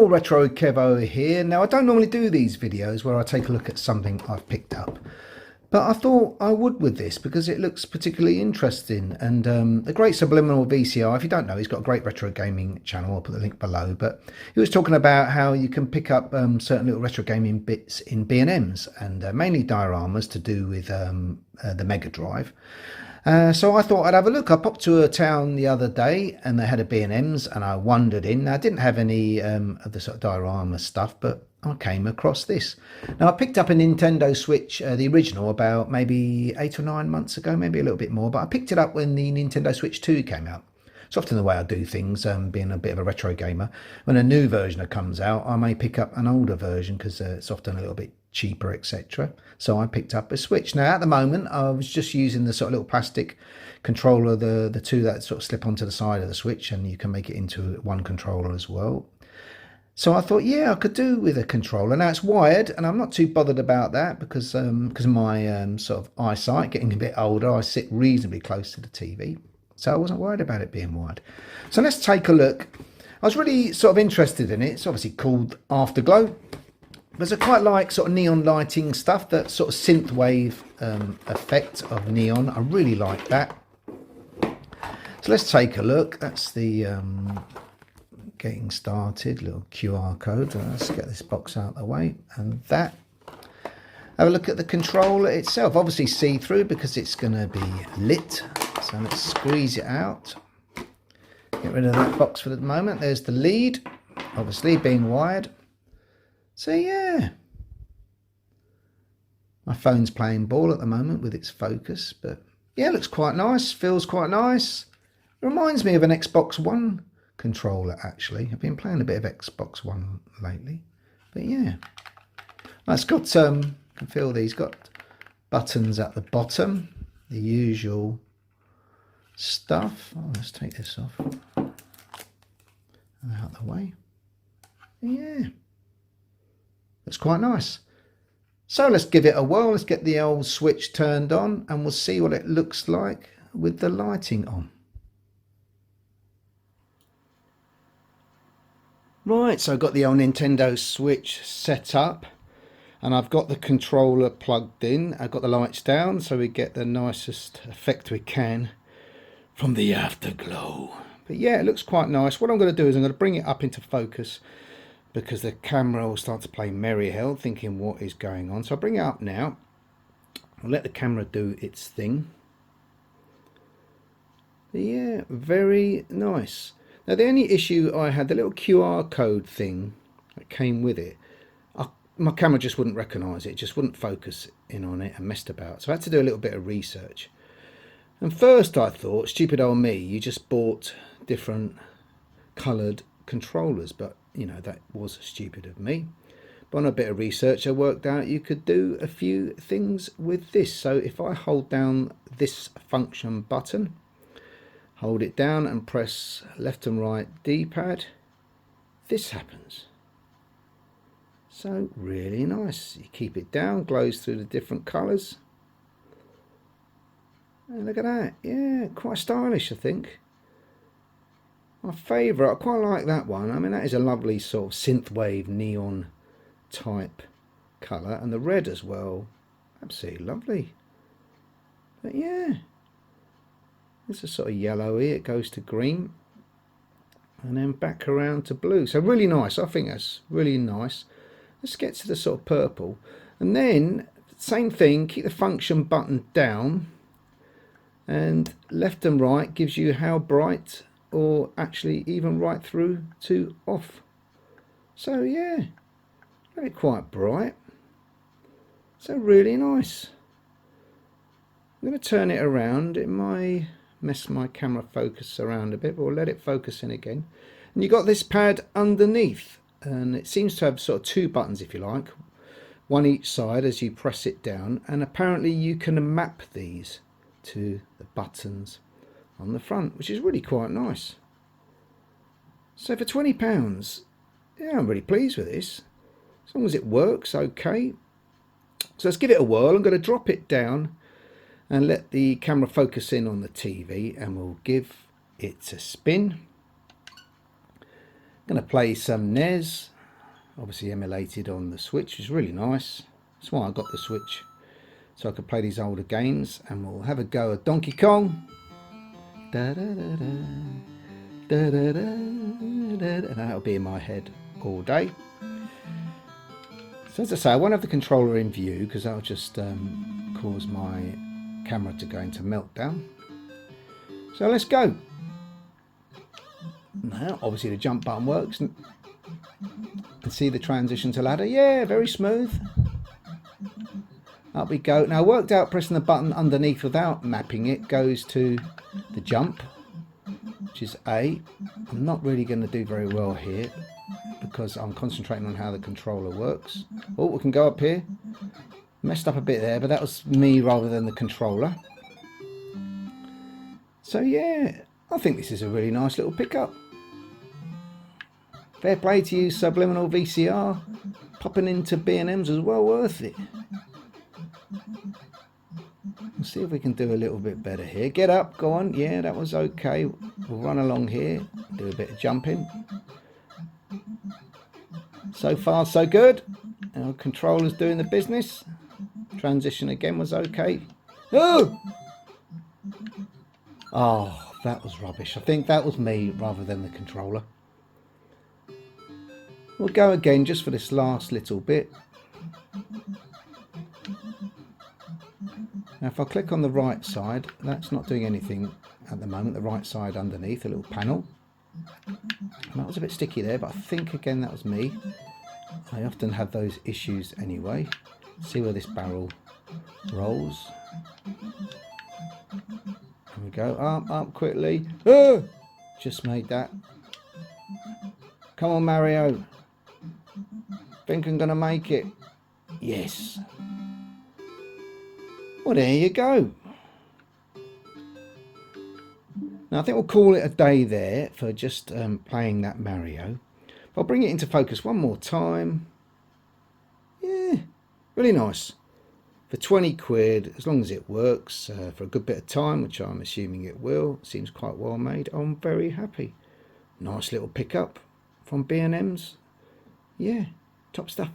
more Retro Kevo here. Now, I don't normally do these videos where I take a look at something I've picked up, but I thought I would with this because it looks particularly interesting. And the great Subliminal VCR, if you don't know, he's got a great retro gaming channel. I'll put the link below. But he was talking about how you can pick up certain little retro gaming bits in B&Ms and mainly dioramas to do with the Mega Drive. So I thought I'd have a look. I popped to a town the other day and they had a B&Ms and I wandered in. Now, I didn't have any of the sort of diorama stuff, but I came across this. Now, I picked up a Nintendo Switch, the original, about maybe 8 or 9 months ago, maybe a little bit more, but I picked it up when the Nintendo Switch 2 came out. It's often the way I do things, being a bit of a retro gamer. When a new version comes out, I may pick up an older version because it's often a little bit cheaper, etc. So I picked up a Switch. Now, at the moment, I was just using the sort of little plastic controller, the two that sort of slip onto the side of the Switch, and you can make it into one controller as well. So I thought, yeah, I could do with a controller. Now, it's wired, and I'm not too bothered about that because of my sort of eyesight getting a bit older. I sit reasonably close to the TV. So I wasn't worried about it being wired. So let's take a look. I was really sort of interested in it. It's obviously called Afterglow. Because I quite like sort of neon lighting stuff, that sort of synthwave effect of neon. I really like that. So let's take a look. That's the getting started, little QR code. Let's get this box out of the way. And that. Have a look at the controller itself. Obviously see-through because it's going to be lit. So let's squeeze it out. Get rid of that box for the moment. There's the lead, obviously being wired. So yeah, my phone's playing ball at the moment with its focus, but yeah, it looks quite nice, feels quite nice. It reminds me of an Xbox One controller, actually. I've been playing a bit of Xbox One lately, but yeah. It's got, you can feel these, got buttons at the bottom, the usual stuff. Oh, let's take this off. Out of the way. Yeah. It's quite nice. So let's give it a whirl. Let's get the old switch turned on and we'll see what it looks like with the lighting on. Right, so I've got the old Nintendo Switch set up and I've got the controller plugged in. I've got the lights down so we get the nicest effect we can from the afterglow. But yeah, it looks quite nice. What I'm going to do is I'm going to bring it up into focus, because the camera will start to play merry hell, thinking what is going on. So I'll bring it up now. I'll let the camera do its thing. But yeah, very nice. Now the only issue I had, the little QR code thing that came with it, my camera just wouldn't recognise it. It just wouldn't focus in on it and messed about. So I had to do a little bit of research. And first I thought, stupid old me, you just bought different coloured controllers, but you know, that was stupid of me. But on a bit of research I worked out you could do a few things with this. So if I hold down this function button, hold it down and press left and right D-pad, this happens. So really nice. You keep it down, glows through the different colours. And look at that. Yeah, quite stylish, I think. My favourite, I quite like that one. I mean, that is a lovely sort of synthwave neon type colour. And the red as well, absolutely lovely. But yeah, it's a sort of yellowy, it goes to green. And then back around to blue. So really nice, I think that's really nice. Let's get to the sort of purple. And then, same thing, keep the function button down. And left and right gives you how bright, or actually even right through to off. So yeah, very quite bright. So really nice. I'm going to turn it around. It might mess my camera focus around a bit, but we'll let it focus in again. And you've got this pad underneath, and it seems to have sort of two buttons, if you like, one each side as you press it down, and apparently you can map these to the buttons on the front, which is really quite nice. So for £20, yeah, I'm really pleased with this, as long as it works okay. So let's give it a whirl. I'm going to drop it down and let the camera focus in on the TV, and we'll give it a spin. I'm going to play some NES obviously emulated on the Switch, which is really nice. That's why I got the Switch, so I could play these older games. And we'll have a go at Donkey Kong. Da, da, da, da, da, da, da, da, and that'll be in my head all day. So as I say, I won't have the controller in view because that'll just cause my camera to go into meltdown. So let's go. Now, obviously the jump button works. And see the transition to ladder. Yeah, very smooth. Up we go. Now, I worked out pressing the button underneath without mapping it goes to the jump, which is A. I'm not really going to do very well here because I'm concentrating on how the controller works. Oh, we can go up here. Messed up a bit there, but that was me rather than the controller. So yeah, I think this is a really nice little pickup. Fair play to you, Subliminal VCR. Popping into B&Ms was well worth it. We'll see if we can do a little bit better here. Get up, go on. Yeah, that was okay. We'll run along here, do a bit of jumping. So far, so good. Our controller's doing the business. Transition again was okay. Oh! Oh, that was rubbish. I think that was me rather than the controller. We'll go again just for this last little bit. Now if I click on the right side, that's not doing anything at the moment. The right side underneath, a little panel. That was a bit sticky there, but I think again that was me. I often have those issues anyway. See where this barrel rolls. Here we go, up quickly. Oh! Just made that. Come on, Mario. Think I'm gonna make it. Yes. Well, there you go. Now I think we'll call it a day there for just playing that Mario. I'll bring it into focus one more time. Yeah, really nice. For 20 quid, as long as it works for a good bit of time, which I'm assuming it will, seems quite well made, I'm very happy. Nice little pickup from B&Ms. Yeah, top stuff.